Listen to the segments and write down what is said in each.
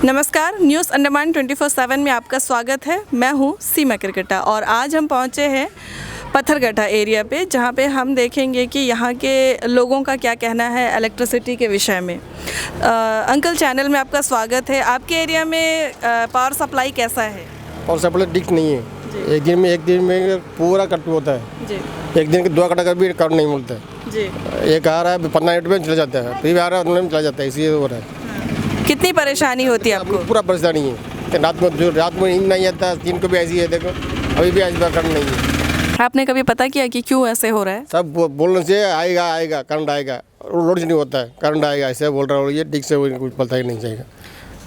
नमस्कार, न्यूज़ अंडमान 24/7 में आपका स्वागत है। मैं हूं सीमा क्रिकेटा और आज हम पहुंचे हैं पत्थरगट्टा एरिया पे, जहां पे हम देखेंगे कि यहां के लोगों का क्या कहना है इलेक्ट्रिसिटी के विषय में। अंकल, चैनल में आपका स्वागत है। आपके एरिया में पावर सप्लाई कैसा है? पावर सप्लाई ठीक नहीं है। एक दिन में पूरा कट होता है जी। एक दिन के 2 घंटा का भी कट नहीं मिलता है जी। एक आ रहा है 15 मिनट में चला जाता है, फिर आ रहा है 15 मिनट चला जाता है, इसी हो रहा है। कितनी परेशानी होती है आपको? पूरा परेशानी है कि रात में नींद नहीं आता, दिन को भी ऐसी है। देखो अभी भी ऐसी करंट नहीं है। आपने कभी पता किया कि क्यों ऐसे हो रहा है? सब बोलने से आएगा करंट आएगा, लोड नहीं होता है, करंट आएगा ऐसे बोल रहा है। ये ठीक से कुछ पता ही नहीं चाहिए।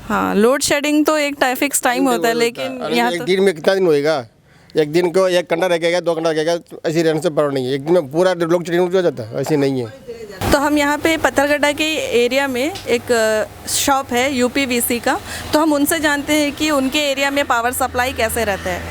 हाँ, लोड शेडिंग तो एक फिक्स टाइम होता है, लेकिन यहाँ एक दिन में कितना दिन होएगा? एक दिन को 1 घंटा रहेगा, 2 घंटा रहेगा, ऐसी रहने से पर नहीं है। एक दिन में पूरा लोड शेडिंग हो जाता है, ऐसे नहीं है। तो हम यहाँ पे पत्थरगट्टा के एरिया में एक शॉप है यूपीवीसी का, तो हम उनसे जानते हैं कि उनके एरिया में पावर सप्लाई कैसे रहता है।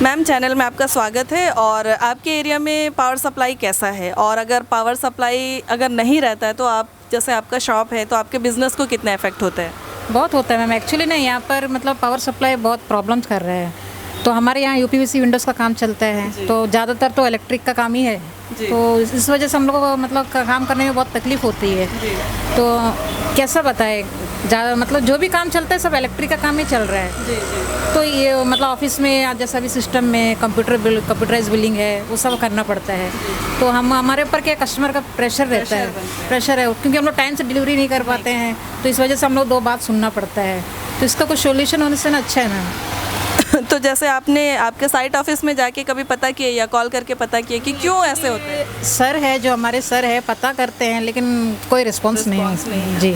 मैम, चैनल में आपका स्वागत है। और आपके एरिया में पावर सप्लाई कैसा है, और अगर पावर सप्लाई अगर नहीं रहता है तो आप, जैसे आपका शॉप है, तो आपके बिज़नेस को कितना इफेक्ट होता है? बहुत होता है मैम। एक्चुअली ना यहाँ पर मतलब पावर सप्लाई बहुत प्रॉब्लम्स कर रहे हैं। तो हमारे यहाँ यूपीवीसी विंडोज़ का काम चलता है, तो ज़्यादातर तो इलेक्ट्रिक का काम ही है। तो इस वजह से हम लोगों को मतलब काम करने में बहुत तकलीफ़ होती है। तो कैसा बताए, ज़्यादा मतलब जो भी काम चलता है सब इलेक्ट्रिक का काम ही चल रहा है। तो ये मतलब ऑफिस में आज जैसा भी सिस्टम में कंप्यूटराइज बिलिंग है, वो सब करना पड़ता है। तो हमारे ऊपर क्या कस्टमर का प्रेशर रहता है, क्योंकि हम लोग टाइम से डिलीवरी नहीं कर पाते हैं। तो इस वजह से हम लोग 2 बात सुनना पड़ता है। तो इसका कुछ सोल्यूशन होने से ना अच्छा है ना। तो जैसे आपने आपके साइट ऑफिस में जाके कभी पता किया या कॉल करके पता किया कि क्यों ऐसे होता है? सर है, जो हमारे सर है, पता करते हैं, लेकिन कोई रिस्पॉन्स नहीं है जी।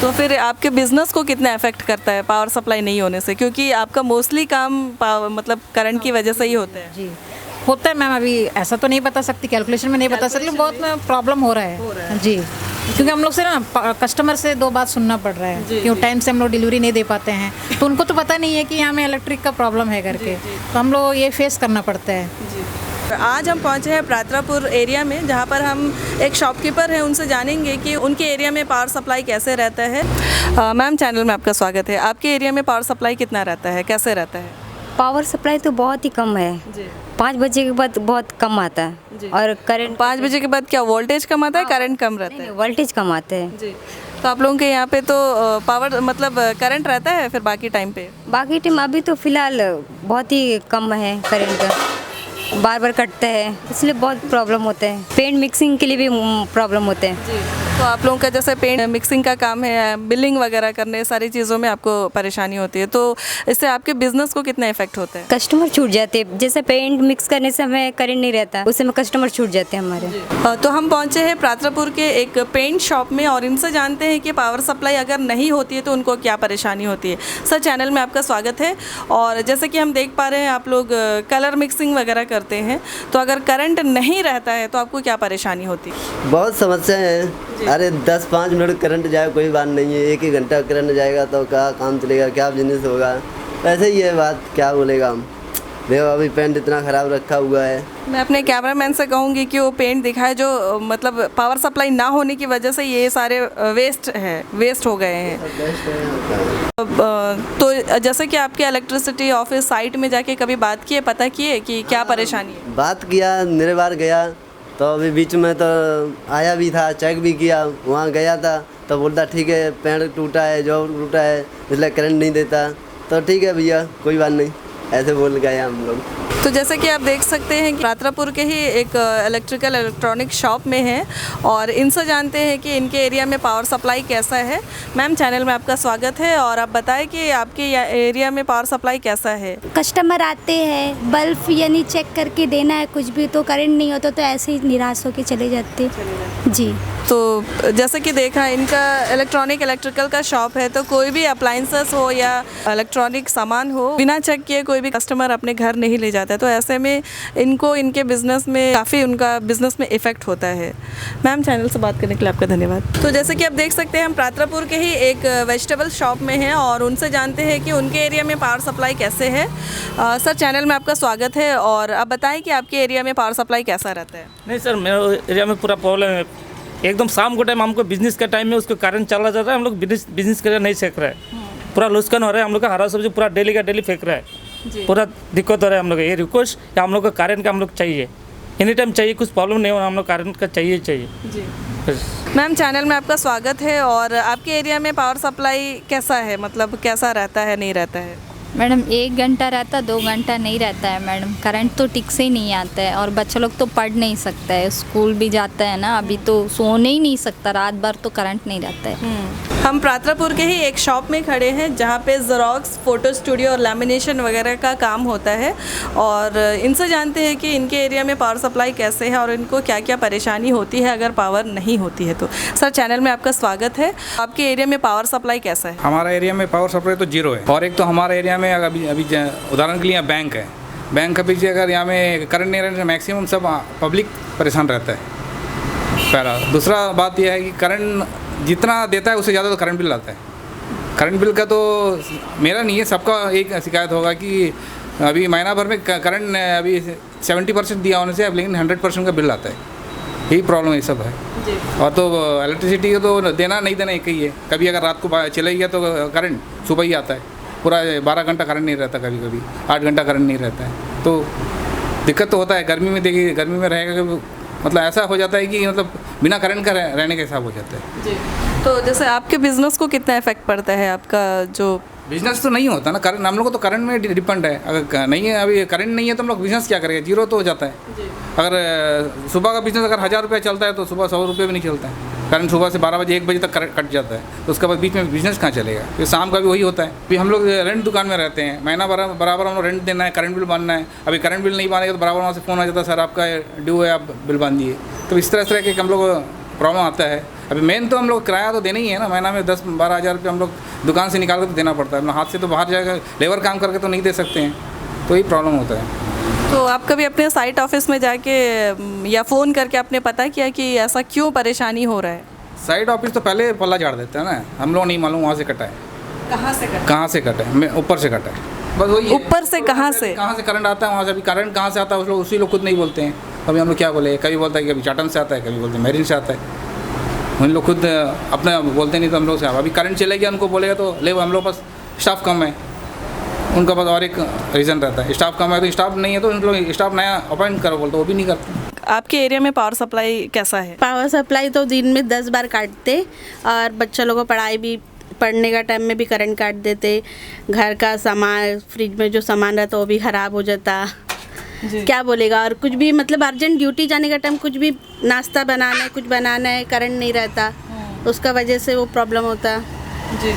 तो फिर आपके बिज़नेस को कितना इफेक्ट करता है पावर सप्लाई नहीं होने से? क्योंकि आपका मोस्टली काम मतलब करंट की वजह से ही होता है। जी होता है मैम। अभी ऐसा तो नहीं बता सकती, कैलकुलेशन में नहीं बता सकती, बहुत प्रॉब्लम हो रहा है जी। क्योंकि हम लोग से ना कस्टमर से 2 बात सुनना पड़ रहा है कि टाइम से हम लोग डिलीवरी नहीं दे पाते हैं। तो उनको तो पता नहीं है कि यहाँ में इलेक्ट्रिक का प्रॉब्लम है करके। तो हम लोग ये फेस करना पड़ता है। आज हम पहुँचे हैं प्रातरापुर एरिया में, जहाँ पर हम एक शॉपकीपर हैं, उनसे जानेंगे कि उनके एरिया में पावर सप्लाई कैसे रहता है। मैम, चैनल में आपका स्वागत है। आपके एरिया में पावर सप्लाई कितना रहता है, कैसे रहता है? पावर सप्लाई तो बहुत ही कम है जी। 5 बजे के बाद बहुत कम आता है। और करंट 5 बजे के बाद क्या वोल्टेज कम आता है, करंट कम रहता है? वोल्टेज कम आता है जी। तो आप लोगों के यहाँ पे तो पावर मतलब करंट रहता है फिर बाकी टाइम पे? बाकी टाइम अभी तो फिलहाल बहुत ही कम है करंट का, बार कटता है, इसलिए बहुत प्रॉब्लम होता है। पेंट मिक्सिंग के लिए भी प्रॉब्लम होते हैं जी। तो आप लोगों का जैसे पेंट मिक्सिंग का काम है, बिलिंग वगैरह करने, सारी चीज़ों में आपको परेशानी होती है, तो इससे आपके बिजनेस को कितना इफेक्ट होता है? कस्टमर छूट जाते हैं। जैसे पेंट मिक्स करने से हमें करंट नहीं रहता, उससे में कस्टमर छूट जाते हैं हमारे। तो हम पहुंचे हैं प्रातरापुर के एक पेंट शॉप में और इनसे जानते हैं कि पावर सप्लाई अगर नहीं होती है तो उनको क्या परेशानी होती है। सर, चैनल में आपका स्वागत है। और जैसे कि हम देख पा रहे हैं, आप लोग कलर मिक्सिंग वगैरह करते हैं, तो अगर करंट नहीं रहता है तो आपको क्या परेशानी होती है? बहुत समस्या है। अरे 10-5 मिनट करंट जाए कोई बात नहीं है, 1 ही घंटा करंट जाएगा तो क्या काम चलेगा, क्या बिजनेस होगा? ऐसे ही है बात, क्या बोलेगा हम। देखो अभी पेंट इतना ख़राब रखा हुआ है। मैं अपने कैमरामैन से कहूँगी कि वो पेंट दिखाए जो मतलब पावर सप्लाई ना होने की वजह से ये सारे वेस्ट हो गए हैं। तो जैसे कि आपके इलेक्ट्रिसिटी ऑफिस साइट में जाके कभी बात किए, पता किए कि क्या परेशानी है? बात किया, मेरे बार गया, तो अभी बीच में तो आया भी था, चेक भी किया, वहाँ गया था तो बोलता ठीक है पेड़ टूटा है, जो टूटा है, इसलिए करंट नहीं देता। तो ठीक है भैया, कोई बात नहीं, ऐसे बोल गए हम लोग। तो जैसे कि आप देख सकते हैं कि प्रातरापुर के ही एक इलेक्ट्रॉनिक शॉप में है और इनसे जानते हैं कि इनके एरिया में पावर सप्लाई कैसा है। मैम, चैनल में आपका स्वागत है और आप बताएं कि आपके एरिया में पावर सप्लाई कैसा है? कस्टमर आते हैं, बल्ब यानी चेक करके देना है कुछ भी, तो करंट नहीं होता तो ऐसे ही निराश होकर चले जाते जी। तो जैसे कि देखा, इनका इलेक्ट्रिकल का शॉप है, तो कोई भी अप्लाइंसेस हो या इलेक्ट्रॉनिक सामान हो, बिना चेक किए कोई भी कस्टमर अपने घर नहीं ले जाता है। तो ऐसे में इनको इनके बिज़नेस में काफ़ी उनका बिज़नेस में इफ़ेक्ट होता है। मैम, चैनल से बात करने के लिए आपका धन्यवाद। तो जैसे कि आप देख सकते हैं, हम प्रातरापुर के ही एक वेजिटेबल शॉप में हैं और उनसे जानते हैं कि उनके एरिया में पावर सप्लाई कैसे है। सर, चैनल में आपका स्वागत है और आप बताएँ कि आपके एरिया में पावर सप्लाई कैसा रहता है? नहीं सर, मेरे एरिया में पूरा प्रॉब्लम है। एकदम शाम को टाइम हमको बिजनेस का टाइम में उसको कारण चला जाता है, हम लोग बिजनेस करना नहीं सीख रहे हैं। पूरा लुस्कान हो रहा है। हम लोग का हरा सब्जी पूरा डेली का डेली फेंक रहा है, पूरा दिक्कत हो रहा है हम लोग। ये रिक्वेस्ट या हम लोग का करेंट का हम लोग चाहिए, एनी टाइम चाहिए, कुछ प्रॉब्लम नहीं हो, हम लोग करेंट का चाहिए जी। मैम, चैनल में आपका स्वागत है। और आपके एरिया में पावर सप्लाई कैसा है, मतलब कैसा रहता है, नहीं रहता है? मैडम 1 घंटा रहता, 2 घंटा नहीं रहता है मैडम। करंट तो ठीक से ही नहीं आता है और बच्चे लोग तो पढ़ नहीं सकता है, स्कूल भी जाता है ना, अभी तो सोने ही नहीं सकता, रात भर तो करंट नहीं रहता है। हम प्रातरापुर के ही एक शॉप में खड़े हैं जहाँ पे ज़ेरॉक्स, फ़ोटो स्टूडियो और लैमिनेशन वगैरह का काम होता है। और इनसे जानते हैं कि इनके एरिया में पावर सप्लाई कैसे है और इनको क्या क्या परेशानी होती है अगर पावर नहीं होती है तो। सर, चैनल में आपका स्वागत है। आपके एरिया में पावर सप्लाई कैसा है? हमारा एरिया में पावर सप्लाई तो 0 है। और एक तो हमारे एरिया में अभी उदाहरण के लिए बैंक है, बैंक के पीछे अगर यहाँ में करंट नहीं रहने से मैक्सिमम सब पब्लिक परेशान रहता है, पहला। दूसरा बात यह है कि करंट जितना देता है उससे ज़्यादा तो करंट बिल आता है। करंट बिल का तो मेरा नहीं है, सबका एक शिकायत होगा कि अभी महीना भर में करंट अभी 70% दिया होने से अब लेकिन 100% का बिल आता है। यही प्रॉब्लम ये सब है। और तो इलेक्ट्रिसिटी को तो देना नहीं देना एक ही है। कभी अगर रात को चले गया तो करंट सुबह ही आता है, पूरा 12 घंटा करंट नहीं रहता, कभी कभी 8 घंटा करंट नहीं रहता है, तो दिक्कत तो होता है। गर्मी में देखिए, गर्मी में रहेगा मतलब ऐसा हो जाता है कि मतलब बिना करंट का रहने का हिसाब हो जाता है जी। तो जैसे आपके बिज़नेस को कितना इफेक्ट पड़ता है आपका? जो बिजनेस तो नहीं होता ना, करंट हम लोग को तो करंट में डिपेंड है। अगर नहीं है, अभी करंट नहीं है तो हम लोग बिजनेस क्या करेंगे, 0 तो हो जाता है। अगर सुबह का बिजनेस अगर 1000 रुपये चलता है तो सुबह 100 रुपये भी नहीं चलता है। करंट सुबह से 12 बजे 1 बजे तक कट जाता है, तो उसके बाद बीच में बिजनेस कहाँ चलेगा? फिर शाम का भी वही होता है। फिर हम लोग रेंट दुकान में रहते हैं, महीना बराबर हम लोग रेंट देना है, करंट बिल बांधना है। अभी करंट बिल नहीं बांधेगा तो बराबर वहाँ से फ़ोन आ जाता है, सर आपका ड्यू है, आप बिल बांधिए। तो इस तरह के हम लोग प्रॉब्लम आता है। अभी मेन तो हम लोग किराया तो देना ही है ना, महीना में 10-12 हज़ार रुपये हम लोग दुकान से निकाल कर तो देना पड़ता है। हाथ से तो बाहर जाकर लेबर काम करके तो नहीं दे सकते हैं, तो यही प्रॉब्लम होता है। तो आप कभी अपने साइट ऑफिस में जाके या फ़ोन करके आपने पता किया कि ऐसा क्यों परेशानी हो रहा है? साइट ऑफिस तो पहले पल्ला झाड़ देते हैं ना, हम लोग नहीं मालूम वहाँ से कटा है, कहाँ से कटा है, ऊपर से कटा है, बस वही। ऊपर से कहाँ से करंट आता है वहाँ से? अभी करंट कहाँ से आता है उसी लोग खुद नहीं बोलते हैं। अभी हम लोग क्या बोले, कभी बोलता है कि अभी चाटन से आता है, कभी बोलते हैं मेरिन से आता है। उन लोग खुद अपना बोलते नहीं तो हम लोग से अभी करंट चलेगा उनको बोलेगा तो ले, हम लोग पास स्टाफ कम है, उनका पास और एक रीज़न रहता है, स्टाफ कम है तो स्टाफ नहीं है तो उन लोग स्टाफ नया अपॉइंट करो बोलते, वो भी नहीं करते। आपके एरिया में पावर सप्लाई कैसा है? पावर सप्लाई तो दिन में 10 बार काटते और बच्चों लोगों को पढ़ने का टाइम में भी करंट काट देते। घर का सामान, फ्रिज में जो सामान रहता वो भी ख़राब हो जाता, क्या बोलेगा। और कुछ भी मतलब अर्जेंट ड्यूटी जाने का टाइम, कुछ भी नाश्ता बनाना है, कुछ बनाना है, करंट नहीं रहता, उसका वजह से वो प्रॉब्लम होता जी।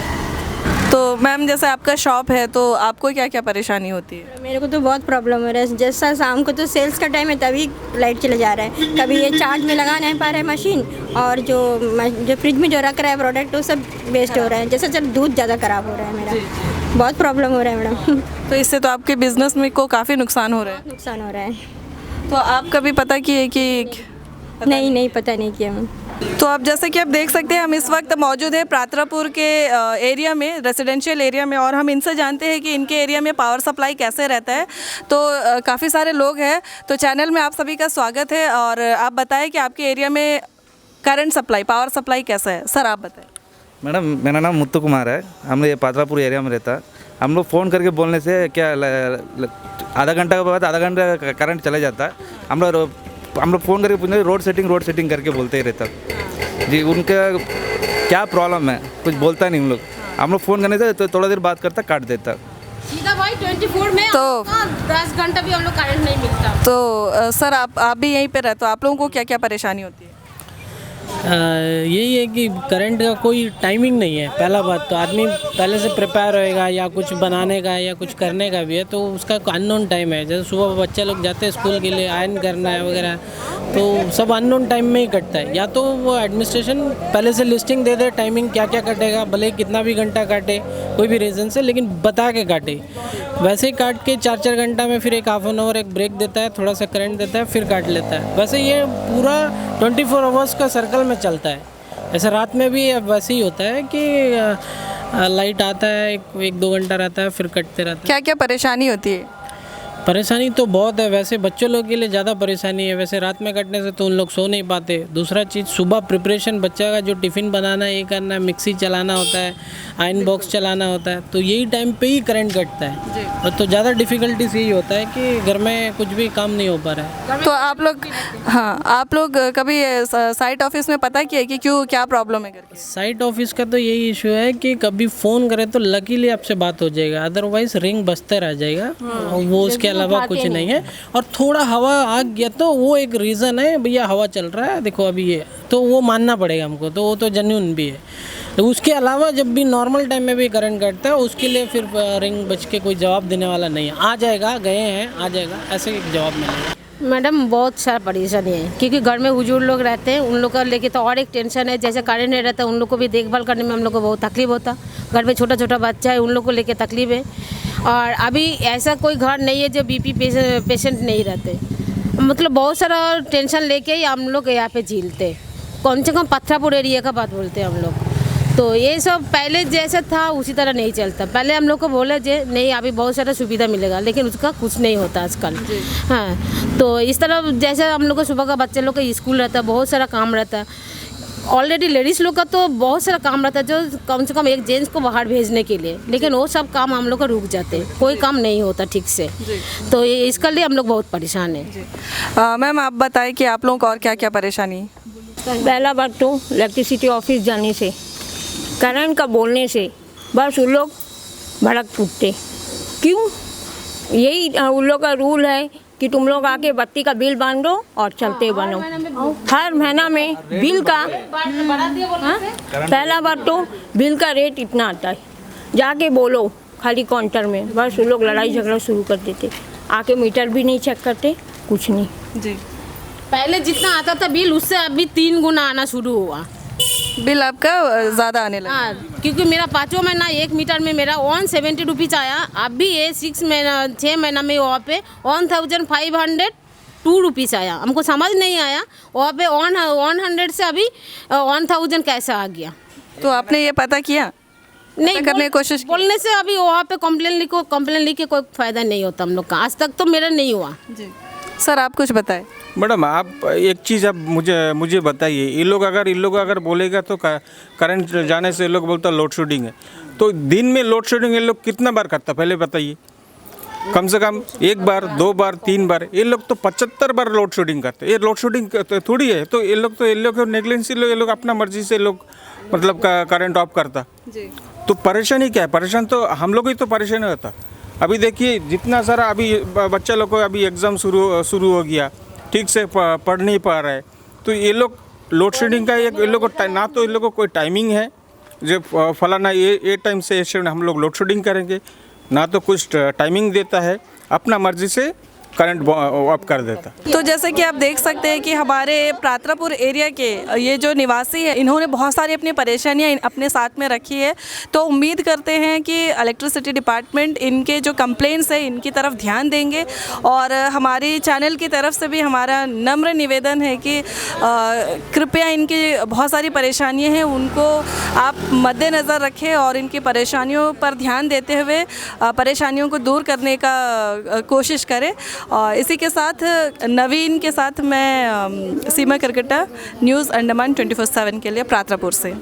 तो मैम, जैसे आपका शॉप है तो आपको क्या क्या परेशानी होती है? मेरे को तो बहुत प्रॉब्लम हो रहा है। जैसा शाम को तो सेल्स का टाइम है तभी लाइट चले जा रहा है, कभी ये चार्ज में लगा नहीं पा रहा है मशीन, और जो फ्रिज में जो रख रहा है प्रोडक्ट वो सब वेस्ट हो रहा है। जैसे चल दूध ज़्यादा ख़राब हो रहा है मेरा, बहुत प्रॉब्लम हो रहा है मैडम। तो इससे तो आपके बिजनेस में को काफ़ी नुकसान हो रहा है? नुकसान हो रहा है। तो आप कभी पता किए कि? नहीं पता नहीं किया मैम। तो आप जैसे कि आप देख सकते हैं हम इस वक्त मौजूद है प्रातरापुर के एरिया में, रेजिडेंशियल एरिया में, और हम इनसे जानते हैं कि इनके एरिया में पावर सप्लाई कैसे रहता है। तो काफ़ी सारे लोग हैं, तो चैनल में आप सभी का स्वागत है। और आप बताएं कि आपके एरिया में करंट सप्लाई, पावर सप्लाई कैसा है? सर, आप बताएं। मैडम, मेरा नाम मुत्तू कुमार है, हम ये प्रातरापुर एरिया में रहता। हम लोग फ़ोन करके बोलने से क्या आधा घंटा के बाद आधा घंटा करंट चला जाता है। हम लोग फ़ोन करके पूछते रोड सेटिंग करके बोलते ही रहता जी। उनका क्या प्रॉब्लम है कुछ बोलता नहीं हम लोग फ़ोन करने से तो थोड़ा देर बात करता, काट देता सीधा भाई 24 में। तो 10 घंटा भी हम लोग करंट नहीं मिलता। तो सर, आप भी यहीं पे रहते हो, आप लोगों को क्या क्या परेशानी होती है? यही है कि करंट का कोई टाइमिंग नहीं है। पहला बात तो आदमी पहले से प्रिपेयर होएगा या कुछ बनाने का या कुछ करने का भी है तो उसका अननोन टाइम है। जैसे सुबह बच्चे लोग जाते हैं स्कूल के लिए, आयरन करना है वगैरह, तो सब अननोन टाइम में ही कटता है। या तो वो एडमिनिस्ट्रेशन पहले से लिस्टिंग दे दे टाइमिंग क्या क्या कटेगा, भले कितना भी घंटा काटे कोई भी रीज़न से, लेकिन बता के काटे। वैसे ही काट के 4-4 घंटा में फिर एक हाफ एन आवर एक ब्रेक देता है, थोड़ा सा करंट देता है, फिर काट लेता है। वैसे ये पूरा 24 आवर्स का सर्कल में चलता है। ऐसा रात में भी अब वैसे ही होता है कि लाइट आता है, 1-2 घंटा रहता है, फिर कटते रहता है। क्या क्या परेशानी होती है? परेशानी तो बहुत है। वैसे बच्चों लोग के लिए ज़्यादा परेशानी है। वैसे रात में कटने से तो उन लोग सो नहीं पाते। दूसरा चीज़ सुबह प्रिपरेशन बच्चा का जो टिफ़िन बनाना है, ये करना है, मिक्सी चलाना होता है, आयरन बॉक्स चलाना होता है, तो यही टाइम पे ही करंट कटता है। और तो ज़्यादा डिफ़िकल्टीज यही होता है कि घर में कुछ भी काम नहीं हो पा रहा है। तो आप लोग, हाँ, आप लोग कभी साइट ऑफिस में पता किया कि क्यों, क्या प्रॉब्लम है करके? साइट ऑफिस का तो यही इशू है कि कभी फ़ोन करें तो लकीली आपसे बात हो जाएगा, अदरवाइज रिंग बजते रह जाएगा। और वो उसके अलावा कुछ नहीं है। और थोड़ा हवा आ गया तो वो एक रीज़न है, भैया हवा चल रहा है देखो अभी, ये तो वो मानना पड़ेगा हमको, तो वो तो जेन्युइन भी है। तो उसके अलावा जब भी नॉर्मल टाइम में भी करंट कटता है, उसके लिए फिर रिंग बज के कोई जवाब देने वाला नहीं है। आ जाएगा, गए हैं, आ जाएगा, ऐसे एक जवाब मिलेगा। मैडम बहुत सारा परेशानी है, क्योंकि घर में हुजूर लोग रहते हैं, उन लोग का लेके तो और एक टेंशन है। जैसे करंट नहीं रहता, उन लोग को भी देखभाल करने में हम लोग को बहुत तकलीफ होता। घर में छोटा छोटा बच्चा है, उन लोग को लेके तकलीफ है। और अभी ऐसा कोई घर नहीं है जो बीपी पेशेंट नहीं रहते। मतलब बहुत सारा टेंशन लेके ही हम लोग यहाँ पे झीलते। कम से कम पत्थरापुर एरिया का बात बोलते हैं हम लोग। तो ये सब पहले जैसा था उसी तरह नहीं चलता। पहले हम लोग को बोले जे नहीं अभी बहुत सारा सुविधा मिलेगा, लेकिन उसका कुछ नहीं होता आजकल। हाँ, तो इस तरह जैसे हम लोग को सुबह का बच्चे लोग का स्कूल रहता है, बहुत सारा काम रहता है। ऑलरेडी लेडीज़ लोग का तो बहुत सारा काम रहता है, जो कम से कम एक जेंट्स को बाहर भेजने के लिए, लेकिन वो सब काम हम लोग का रुक जाते हैं, कोई काम नहीं होता ठीक से। तो इसके लिए हम लोग बहुत परेशान हैं। मैम आप बताएं कि आप लोगों को और क्या क्या परेशानी है? पहला बात तो इलेक्ट्रिसिटी ऑफिस जाने से, करंट का बोलने से बस उन लोग भड़क उठते। क्यों? यही उन लोग का रूल है कि तुम लोग आके बत्ती का बिल बांध दो और चलते बनो। हर महीना में बिल का पहला बात तो बिल का रेट इतना आता है, जाके बोलो खाली काउंटर में, बस उन लोग लड़ाई झगड़ा शुरू कर देते। आके मीटर भी नहीं चेक करते, कुछ नहीं। जी, पहले जितना आता था बिल उससे अभी 3 गुना आना शुरू हुआ। बिल आपका ज़्यादा आने लगा? हाँ, क्योंकि मेरा 5वां महीना 1 मीटर में मेरा 170 रुपीज़ आया। अभी ये 6 महीना में वहाँ पे 1502 रुपीज़ आया। हमको समझ नहीं आया वहाँ पे 100 से अभी 1000 कैसे आ गया। तो आपने ये पता किया? नहीं करने की कोशिश बोलने से अभी वहाँ पे कंप्लेन लिख के कोई फ़ायदा नहीं होता हम लोग का। आज तक तो मेरा नहीं हुआ। जी सर, आप कुछ बताएं। मैडम आप एक चीज़ आप मुझे बताइए, ये लोग अगर बोलेगा तो करंट जाने से ये लोग बोलता लोड शेडिंग है, तो दिन में लोड शेडिंग ये लोग कितना बार करता पहले बताइए? कम से कम 1 बार, 2 बार, 3 बार। ये लोग तो 75 बार लोड शेडिंग करते। ये लोड शेडिंग थोड़ी है। तो ये लोग नेगलेंसी, ये लोग अपना मर्जी से लोग मतलब करंट ऑफ करता। तो परेशानी क्या है? परेशान तो हम लोग ही तो परेशान होता। अभी देखिए जितना सारा अभी बच्चा लोग को अभी एग्ज़ाम शुरू हो गया, ठीक से पढ़ नहीं पा रहा है। तो ये लोग लोड शेडिंग का ये लोग को ना तो इन लोगों को कोई टाइमिंग है जो फलाना ये टाइम से हम लोग लोड शेडिंग करेंगे, ना तो कुछ टाइमिंग देता है, अपना मर्जी से करंट ऑफ कर देता। तो जैसे कि आप देख सकते हैं कि हमारे प्रातरापुर एरिया के ये जो निवासी है, इन्होंने बहुत सारी अपनी परेशानियां अपने साथ में रखी है। तो उम्मीद करते हैं कि इलेक्ट्रिसिटी डिपार्टमेंट इनके जो कंप्लेंट्स है इनकी तरफ ध्यान देंगे। और हमारी चैनल की तरफ से भी हमारा नम्र निवेदन है कि कृपया इनकी बहुत सारी परेशानियाँ हैं उनको आप मद्देनज़र रखें और इनकी परेशानियों पर ध्यान देते हुए परेशानियों को दूर करने का कोशिश करें। और इसी के साथ नवीन के साथ मैं सीमा करकटा, न्यूज़ अंडमान 24/7 के लिए प्रातरापुर से।